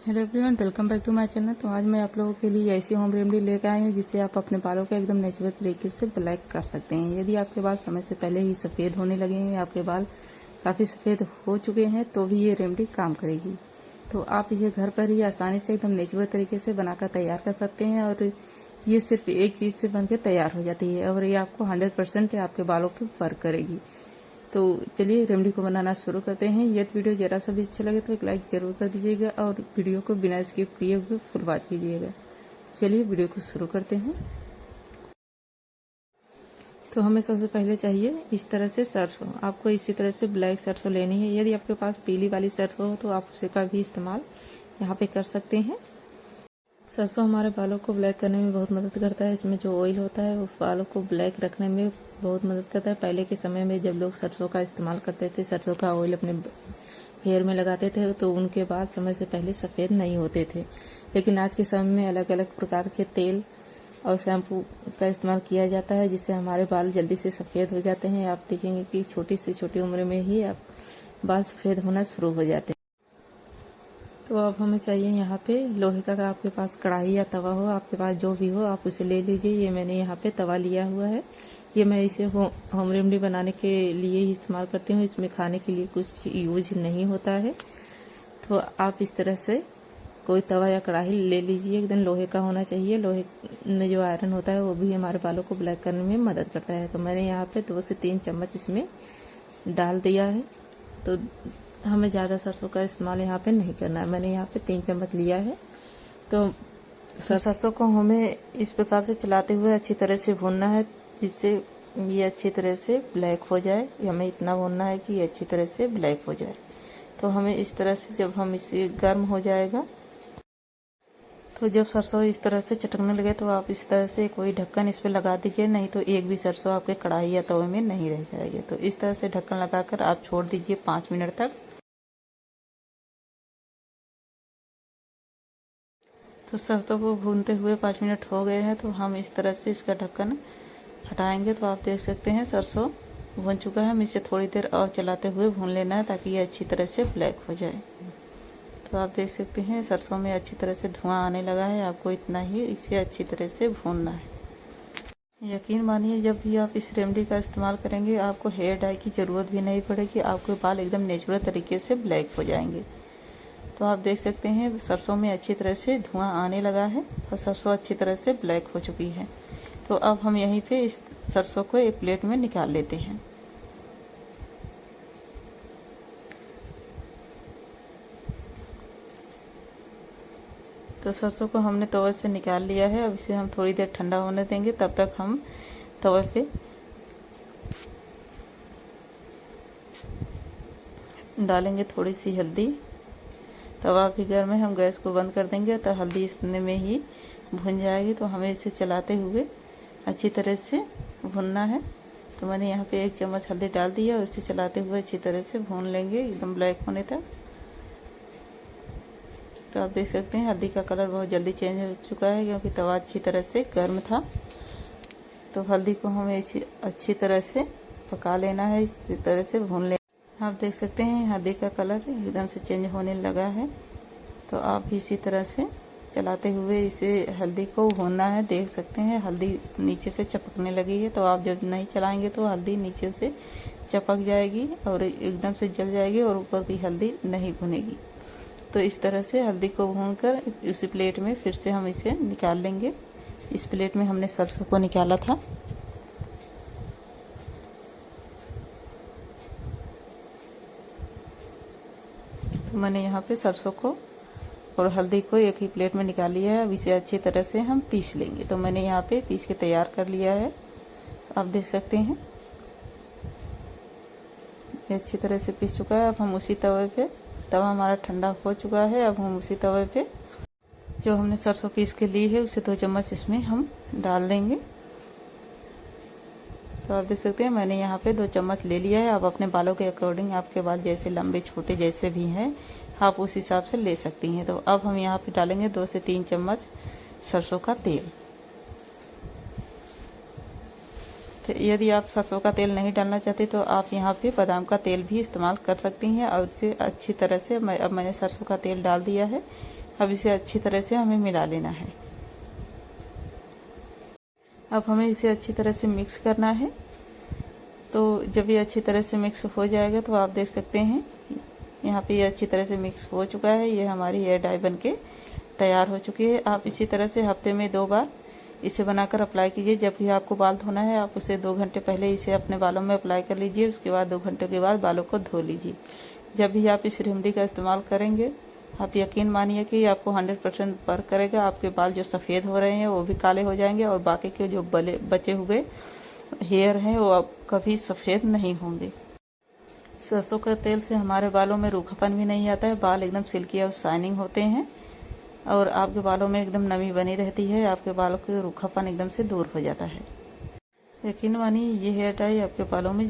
Hello everyone, welcome back to my channel. तो आज मैं आप लोगों के लिए ऐसी होम रेमेडी लेकर आई हूँ जिससे आप अपने बालों को एकदम नेचुरल तरीके से ब्लैक कर सकते हैं। यदि आपके बाल समय से पहले ही सफ़ेद होने लगे हैं, आपके बाल काफ़ी सफ़ेद हो चुके हैं, तो भी ये रेमेडी काम करेगी। तो आप इसे घर पर ही आसानी से एकदम नेचुरल तरीके से बनाकर तैयार कर सकते हैं और ये सिर्फ एक चीज़ से बनकर तैयार हो जाती है और ये आपको 100% आपके बालों पर वर्क करेगी। तो चलिए रेमेडी को बनाना शुरू करते हैं। यदि वीडियो जरा सा भी अच्छा लगे तो एक लाइक ज़रूर कर दीजिएगा और वीडियो को बिना स्किप किए हुए फुल वॉच कीजिएगा। चलिए वीडियो को शुरू करते हैं। तो हमें सबसे पहले चाहिए इस तरह से सरसों। आपको इसी तरह से ब्लैक सरसों लेनी है। यदि आपके पास पीली वाली सरसों हो तो आप उसे का भी इस्तेमाल यहाँ पे कर सकते हैं। सरसों हमारे बालों को ब्लैक करने में बहुत मदद करता है। इसमें जो ऑयल होता है वो बालों को ब्लैक रखने में बहुत मदद करता है। पहले के समय में जब लोग सरसों का इस्तेमाल करते थे, सरसों का ऑयल अपने हेयर में लगाते थे, तो उनके बाल समय से पहले सफ़ेद नहीं होते थे। लेकिन आज के समय में अलग अलग प्रकार के तेल और शैम्पू का इस्तेमाल किया जाता है जिससे हमारे बाल जल्दी से सफ़ेद हो जाते हैं। आप देखेंगे कि छोटी से छोटी उम्र में ही आप बाल सफ़ेद होना शुरू हो जाते हैं। तो अब हमें चाहिए यहाँ पे लोहे का आपके पास कढ़ाई या तवा हो, आपके पास जो भी हो आप उसे ले लीजिए। ये मैंने यहाँ पे तवा लिया हुआ है। ये मैं इसे होम रेमेडी बनाने के लिए ही इस्तेमाल करती हूँ। इसमें खाने के लिए कुछ यूज नहीं होता है। तो आप इस तरह से कोई तवा या कढ़ाई ले लीजिए, एकदम लोहे का होना चाहिए। लोहे में जो आयरन होता है वो भी हमारे बालों को ब्लैक करने में मदद करता है। तो मैंने यहाँ पे 2 से 3 चम्मच इसमें डाल दिया है। तो हमें ज़्यादा सरसों का इस्तेमाल यहाँ पे नहीं करना है। मैंने यहाँ पे 3 चम्मच लिया है। तो सरसों को हमें इस प्रकार से चलाते हुए अच्छी तरह से भूनना है जिससे ये अच्छी तरह से ब्लैक हो जाए। हमें इतना भूनना है कि ये अच्छी तरह से ब्लैक हो जाए। तो हमें इस तरह से जब हम इसे गर्म हो जाएगा, तो जब सरसों इस तरह से चटकने लगे तो आप इस तरह से कोई ढक्कन इस पर लगा दीजिए, नहीं तो एक भी सरसों आपके कढ़ाई या तवे में नहीं रह जाएगी। तो इस तरह से ढक्कन लगाकर आप छोड़ दीजिए 5 मिनट तक। तो सरसों को भूनते हुए 5 मिनट हो गए हैं। तो हम इस तरह से इसका ढक्कन हटाएंगे तो आप देख सकते हैं सरसों भून चुका है। हमें इसे थोड़ी देर और चलाते हुए भून लेना है ताकि ये अच्छी तरह से ब्लैक हो जाए। तो आप देख सकते हैं सरसों में अच्छी तरह से धुआं आने लगा है। आपको इतना ही इसे अच्छी तरह से भूनना है। यकीन मानिए जब भी आप इस रेमेडी का इस्तेमाल करेंगे आपको हेयर डाई की ज़रूरत भी नहीं पड़ेगी। आपके बाल एकदम नेचुरल तरीके से ब्लैक हो जाएंगे। तो आप देख सकते हैं सरसों में अच्छी तरह से धुआं आने लगा है और सरसों अच्छी तरह से ब्लैक हो चुकी है। तो अब हम यहीं पे इस सरसों को एक प्लेट में निकाल लेते हैं। तो सरसों को हमने तवे से निकाल लिया है। अब इसे हम थोड़ी देर ठंडा होने देंगे। तब तक हम तवे पे डालेंगे थोड़ी सी हल्दी। तवा भी गर्म है, हम गैस को बंद कर देंगे तो हल्दी इसमें में ही भुन जाएगी। तो हमें इसे चलाते हुए अच्छी तरह से भुनना है। तो मैंने यहाँ पे 1 चम्मच हल्दी डाल दी है और इसे चलाते हुए अच्छी तरह से भून लेंगे एकदम ब्लैक होने तक। तो आप देख सकते हैं हल्दी का कलर बहुत जल्दी चेंज हो चुका है क्योंकि तवा अच्छी तरह से गर्म था। तो हल्दी को हमें अच्छी तरह से पका लेना है, इस तरह से भून लेना। आप देख सकते हैं हल्दी का कलर एकदम से चेंज होने लगा है। तो आप इसी तरह से चलाते हुए इसे हल्दी को भूनना है। देख सकते हैं हल्दी नीचे से चपकने लगी है। तो आप जब नहीं चलाएंगे तो हल्दी नीचे से चपक जाएगी और एकदम से जल जाएगी और ऊपर की हल्दी नहीं भुनेगी। तो इस तरह से हल्दी को भूनकर उसी प्लेट में फिर से हम इसे निकाल लेंगे। इस प्लेट में हमने सरसों को निकाला था। तो मैंने यहाँ पे सरसों को और हल्दी को एक ही प्लेट में निकाल लिया है। अब इसे अच्छी तरह से हम पीस लेंगे। तो मैंने यहाँ पे पीस के तैयार कर लिया है। आप देख सकते हैं ये अच्छी तरह से पीस चुका है। अब हम उसी तवे पे, तवा हमारा ठंडा हो चुका है, अब हम उसी तवे पे जो हमने सरसों पीस के ली है उसे 2 चम्मच इसमें हम डाल देंगे। तो आप देख सकते हैं मैंने यहाँ पे 2 चम्मच ले लिया है। आप अपने बालों के अकॉर्डिंग, आपके बाल जैसे लंबे छोटे जैसे भी हैं आप उस हिसाब से ले सकती हैं। तो अब हम यहाँ पे डालेंगे 2 से 3 चम्मच सरसों का तेल। तो यदि आप सरसों का तेल नहीं डालना चाहते तो आप यहाँ पे बादाम का तेल भी इस्तेमाल कर सकती हैं। और इसे अच्छी तरह से अब मैंने सरसों का तेल डाल दिया है। अब इसे अच्छी तरह से हमें मिला लेना है। अब हमें इसे अच्छी तरह से मिक्स करना है। तो जब ये अच्छी तरह से मिक्स हो जाएगा तो आप देख सकते हैं यहाँ पे ये अच्छी तरह से मिक्स हो चुका है। ये हमारी हेयर डाई बन के तैयार हो चुकी है। आप इसी तरह से हफ्ते में 2 बार इसे बनाकर अप्लाई कीजिए। जब भी आपको बाल धोना है आप उसे 2 घंटे पहले इसे अपने बालों में अप्लाई कर लीजिए। उसके बाद 2 घंटे के बाद बालों को धो लीजिए। जब भी आप इस रेमेडी का इस्तेमाल करेंगे आप यकीन मानिए कि आपको 100% वर्क करेगा। आपके बाल जो सफ़ेद हो रहे हैं वो भी काले हो जाएंगे और बाकी के जो बचे हुए हेयर हैं वो अब कभी सफ़ेद नहीं होंगे। सरसों का तेल से हमारे बालों में रूखापन भी नहीं आता है। बाल एकदम सिल्की और शाइनिंग होते हैं और आपके बालों में एकदम नमी बनी रहती है। आपके बालों के रूखापन एकदम से दूर हो जाता है। यकीन मानिए ये हेयर डाई आपके बालों में